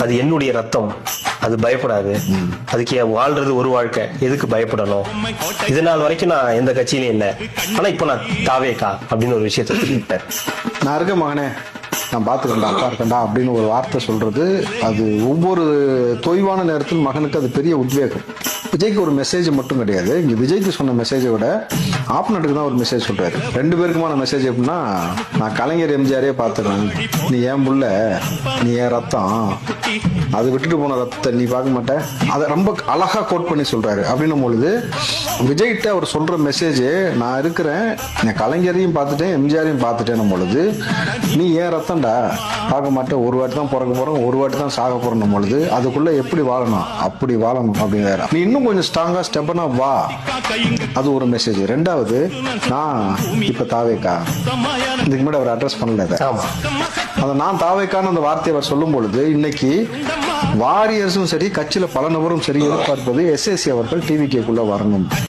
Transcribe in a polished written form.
அது என்னுடைய ரத்தம், அது பயப்படாது, அதுக்கு வாழ்றது ஒரு வாழ்க்கை, எதுக்கு பயப்படணும், இது நாள் வரைக்கும் நான் எந்த கட்சியிலும் இல்லை, ஆனா இப்போ நான் தாவேக்கா அப்படின்னு ஒரு விஷயத்த சொல்லிட்டேன். நான் இருக்க மகனே, நான் பார்த்துக்கண்டா அப்பா இருக்கண்டா அப்படின்னு ஒரு வார்த்தை சொல்றது, அது ஒவ்வொரு தொய்வான நேரத்தில் மகனுக்கு அது பெரிய உத்வேகம். விஜய்க்கு ஒரு மெசேஜ் மட்டும் கிடையாது, இங்க விஜய்க்கு சொன்ன மெசேஜை விட ஆப்னட்டுக்கு தான் ஒரு மெசேஜ் சொல்றாரு. ரெண்டு பேருக்குமான மெசேஜ் எப்படின்னா, நான் கலைஞர் எம்ஜிஆரே பார்த்துக்கிறேன், நீ ஏன் புள்ள, நீ ஏன் ரத்தம், அது விட்டுட்டு போன ரத்தத்தை நீ பார்க்க மாட்ட, அதை ரொம்ப அழகா கோட் பண்ணி சொல்றாரு. அப்படின்னும் பொழுது விஜய்கிட்ட அவர் சொல்ற மெசேஜ், நான் இருக்கிறேன், நான் கலைஞரையும் பார்த்துட்டேன் எம்ஜிஆரையும் பார்த்துட்டேன் பொழுது, நீ ஏன் ரத்தம்டா, பார்க்க மாட்டேன், ஒரு வாட்டி தான் பிறக்க போறோம், ஒரு வாட்டி தான் சாக போறோம் பொழுது அதுக்குள்ள எப்படி வாழணும் அப்படி வாழணும் அப்படிங்கிற, நீ இன்னும் கொஞ்சம் ஸ்ட்ராங்கா ஸ்டெப்பனா வா, அது ஒரு மெசேஜ். ரெண்டாவது, நான் இப்ப தாவேக்கா, இதுக்கு முன்னாடி அவர் அட்ரஸ் பண்ணல அதை நான் தாவேக்கான்னு அந்த வார்த்தையை அவர் சொல்லும் பொழுது, இன்னைக்கு வாரியர்ஸும் சரி கட்சியில பல நபரும் சரி எதிர்பார்ப்பது எஸ்எஸ்சி அவர்கள் டிவிகேக்குள்ள வரணும்.